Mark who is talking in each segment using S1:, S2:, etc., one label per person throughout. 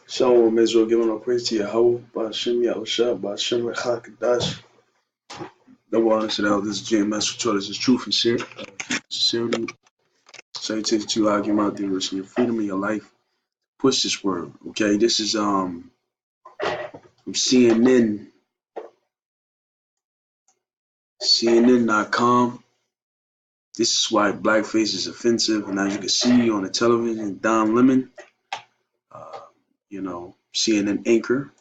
S1: Shalom, Israel, giving all praise to Yahweh, Ba'ashem Yahushua, Ba'ashem Rechakadash. Double honor to the elders, JMS, who taught us his truth and sincerity. Salutations to you, I give out there, risking your freedom and your life. Push this word, okay? This is from CNN.com. This is why blackface is offensive, and as you can see on the television, Don Lemon, CNN anchor,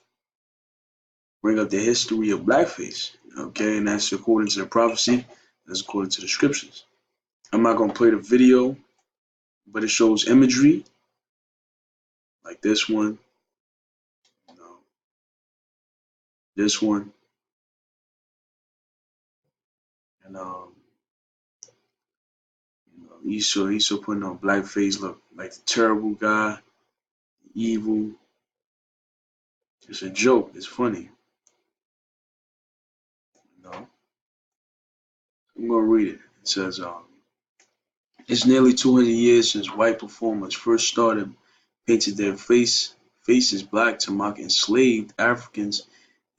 S1: bring up the history of blackface, okay? And that's according to the prophecy, that's according to the scriptures. I'm not going to play the video, but it shows imagery like this one, you know, this one, and Esau putting on blackface, look like the terrible guy, evil. It's a joke. It's funny, you know. I'm gonna read it. It says, it's nearly 200 years since white performers first started painted their faces black to mock enslaved Africans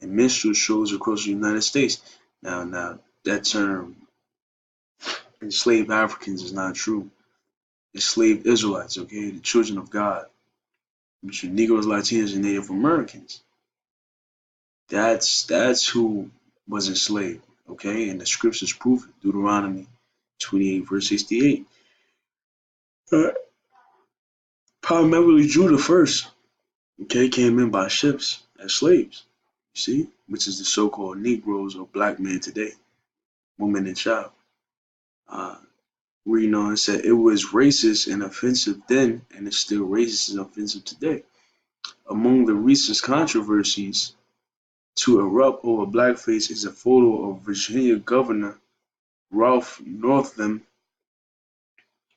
S1: in minstrel shows across the United States. Now that term enslaved Africans is not true. Enslaved Israelites, okay, the children of God, which are Negroes, Latinos, and Native Americans. That's who was enslaved, okay, and the scriptures prove it. Deuteronomy 28 verse 68. Primarily Judah first, okay, came in by ships as slaves. You see, which is the so-called Negroes or black men today, woman and child. Uh, Reading on, it said it was racist and offensive then, and it's still racist and offensive today. Among the recent controversies to erupt over blackface is a photo of Virginia Governor Ralph Northam's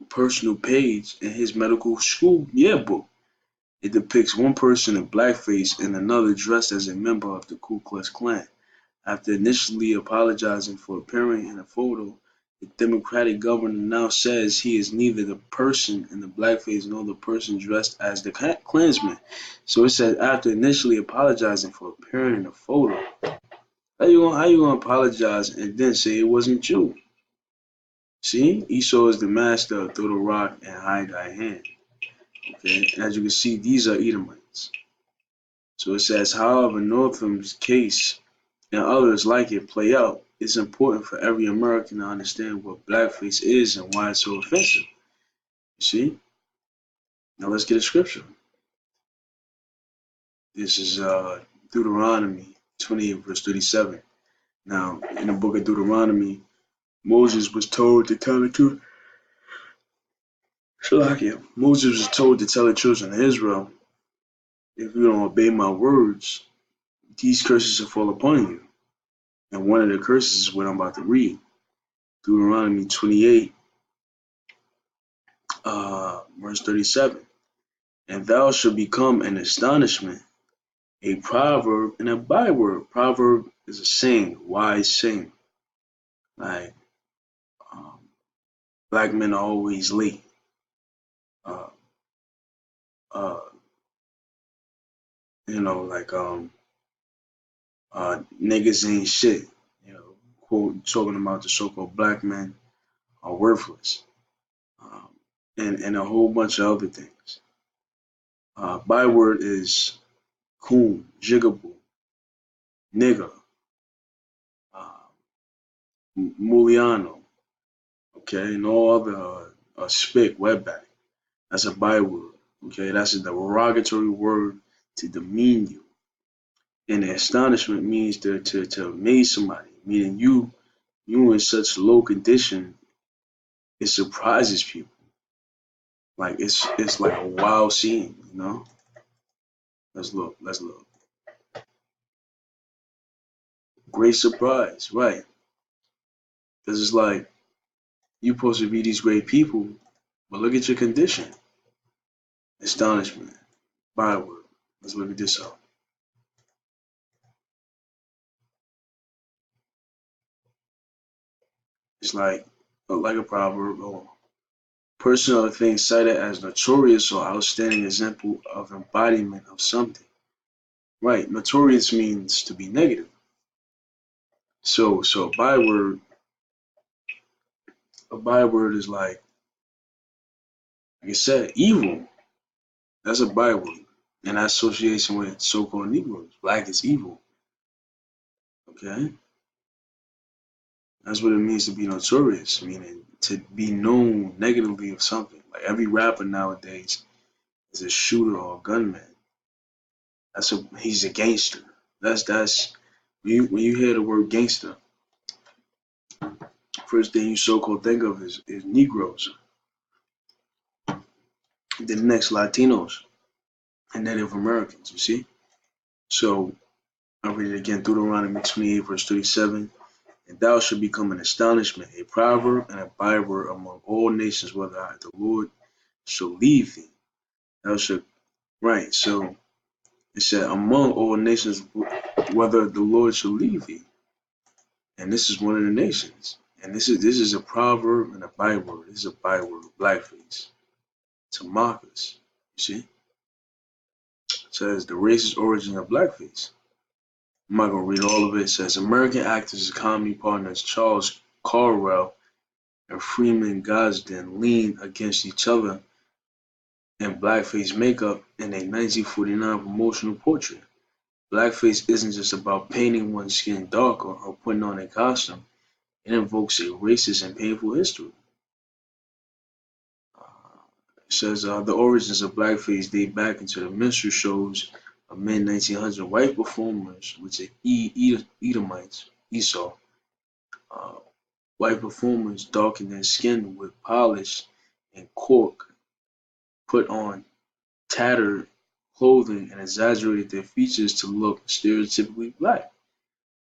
S1: personal page in his medical school yearbook. It depicts one person in blackface and another dressed as a member of the Ku Klux Klan. After initially apologizing for appearing in the photo, the Democratic governor now says he is neither the person in the blackface nor the person dressed as the Klansman. So it says after initially apologizing for appearing in the photo. How you gonna apologize and then say it wasn't you? See, Esau is the master, throw the rock and hide thy hand. Okay, as you can see, these are Edomites. So it says, however, Northam's case and others like it play out, it's important for every American to understand what blackface is and why it's so offensive. You see? Now let's get a scripture. This is Deuteronomy 28 verse 37. Now, in the book of Deuteronomy, Moses was told to tell the truth. Shalakia. Moses was told to tell the children of Israel, if you don't obey my words, these curses will fall upon you. And one of the curses is what I'm about to read. Deuteronomy 28, verse 37. And thou shalt become an astonishment, a proverb, and a byword. Proverb is a saying, wise saying. Like, um, black men are always late. Uh, uh, like, niggas ain't shit. Quote, talking about the so-called black men are worthless. Um, and a whole bunch of other things. Byword is coon, jigaboo, nigga, uh, muliano, okay, and all other spick, wetback. That's a byword, okay? That's a derogatory word to demean you. And the astonishment means to amaze somebody, meaning you in such low condition, it surprises people. Like it's like a wild scene, you know? Let's look. Great surprise, right? Because it's like you supposed to be these great people, but look at your condition. Astonishment. Byword. Let's look at this up. It's like a proverb or Person or thing cited as notorious or outstanding example of embodiment of something. Right, notorious means to be negative. So a byword is like I said, evil. That's a byword. And association with so-called Negroes. Black is evil. Okay? That's what it means to be notorious, meaning to be known negatively of something. Like every rapper nowadays is a shooter or a gunman. He's a gangster. That's when you hear the word gangster, first thing you so-called think of is Negroes, the next Latinos and Native Americans. You see, so I read it again. Deuteronomy 28 verse 37. And thou shalt become an astonishment, a proverb and a byword among all nations, whether the Lord shall leave thee. Thou shalt right. So it said among all nations, whether the Lord shall leave thee. And this is one of the nations. And this is a proverb and a byword. This is a byword, blackface, to mock us. You see? It says the racist origin of blackface. I'm not gonna read all of it. It says American actors and comedy partners Charles Carwell and Freeman Gosden leaned against each other in blackface makeup in a 1949 promotional portrait. Blackface isn't just about painting one's skin darker or putting on a costume. It invokes a racist and painful history. It says the origins of blackface date back into the minstrel shows of mid 1900 white performers, which are Edomites, Esau. Uh, White performers darkened their skin with polish and cork, put on tattered clothing, and exaggerated their features to look stereotypically black.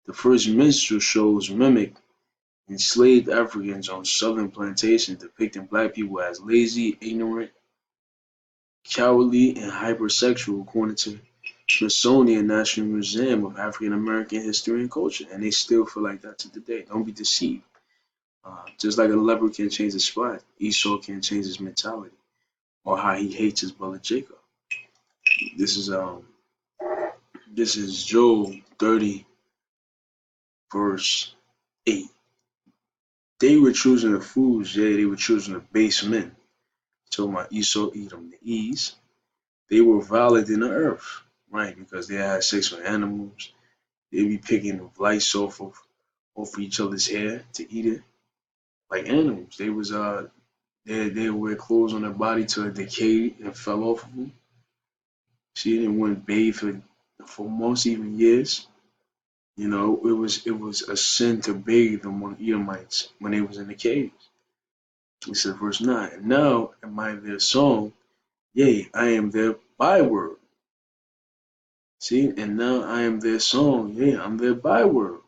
S1: The first minstrel shows mimicked enslaved Africans on southern plantations, depicting black people as lazy, ignorant, cowardly, and hypersexual, according to Smithsonian National Museum of African American History and Culture, and they still feel like that to today. Don't be deceived. Just like a leopard can't change his spot, Esau can't change his mentality or how he hates his brother Jacob. This is um this is Job 30 verse 8. They were choosing the fools, yea, they were choosing the base men. Talking about Esau, Edom, the East. They were violent in the earth, right? Because they had sex with animals. They be picking the lice off each other's hair to eat it like animals. They wear clothes on their body till it decayed and fell off of them. See, they wouldn't bathe for months, even years. You know, it was a sin to bathe among Edomites when they was in the caves. He said, verse 9, and now am I their song, yea, I am their byword. See, and now I am their song, yea, I'm their byword.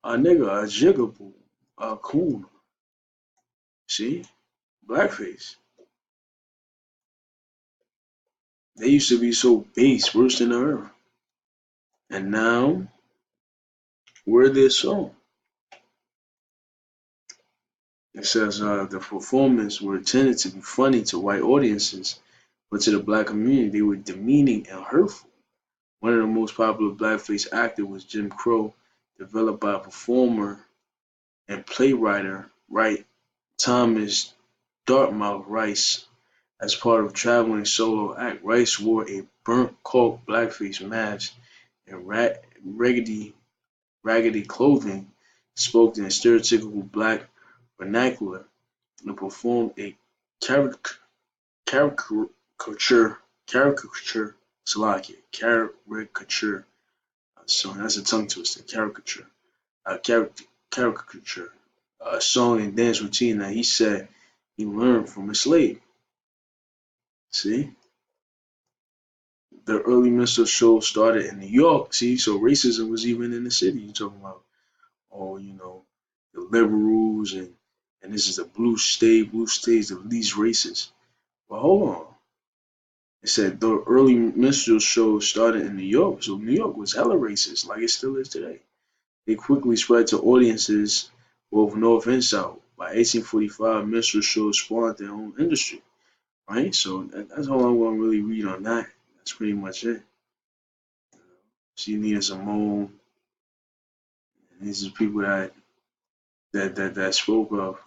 S1: A nigga, a jigaboo, a coon. See, blackface. They used to be so base, worse than the earth. And now we're their song. It says the performance were intended to be funny to white audiences, but to the black community they were demeaning and hurtful. One of the most popular blackface actors was Jim Crow, developed by performer and playwright Thomas Dartmouth Rice. As part of a traveling solo act, Rice wore a burnt cork blackface mask and raggedy clothing, spoke in stereotypical black vernacular, and performed a caricature caricature caricature. So that's a tongue twister. Caricature. A song and dance routine that he said he learned from a slave. See, the early minstrel show started in New York. See, so racism was even in the city. You talking about, oh, the liberals and this is a blue state's the least racist. But hold on. It said the early minstrel show started in New York, so New York was hella racist, like it still is today. They quickly spread to audiences both north and south. By 1845, minstrel shows spawned their own industry, right? So that's all I'm gonna really read on that. That's pretty much it. She needed some more, and these are people that spoke of,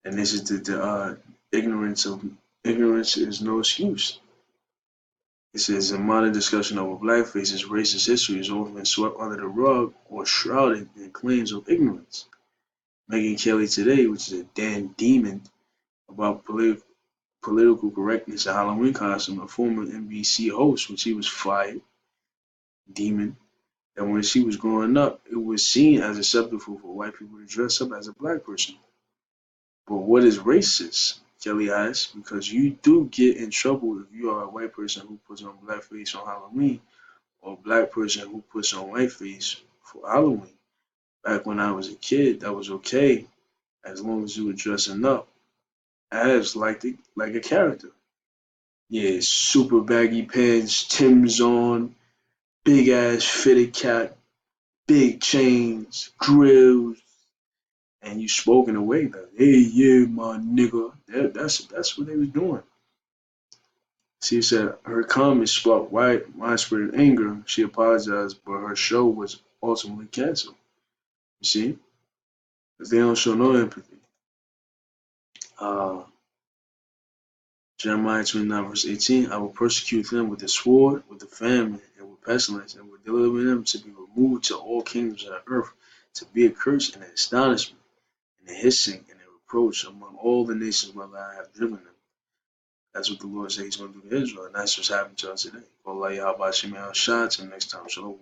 S1: and this is the ignorance of ignorance is no excuse. It says in modern discussion over blackface's racist history is often swept under the rug or shrouded in claims of ignorance. Megan Kelly today, which is a damn demon about political correctness and Halloween costume, a former NBC host, which he was fired, demon, that when she was growing up, it was seen as acceptable for white people to dress up as a black person. But what is racist? Kelly asked, because you do get in trouble if you are a white person who puts on blackface on Halloween or a black person who puts on whiteface for Halloween. Back when I was a kid, that was okay as long as you were dressing up as like a character. Yeah, super baggy pants, Tim's on, big ass fitted cap, big chains, grills, and you spoken away like, hey yeah, my nigga. That's what they was doing. She said her comments sparked widespread anger. She apologized, but her show was ultimately canceled. You see, because they don't show no empathy. Uh, Jeremiah 29 verse 18, I will persecute them with the sword, with the famine, and with pestilence, and will deliver them to be removed to all kingdoms of the earth, to be a curse and an astonishment, and a hissing and a reproach among all the nations whether I have driven them. That's what the Lord says he's going to do to Israel, and that's what's happening to us today. Allah Yahweh Shem Shah. Till next time. Shalom.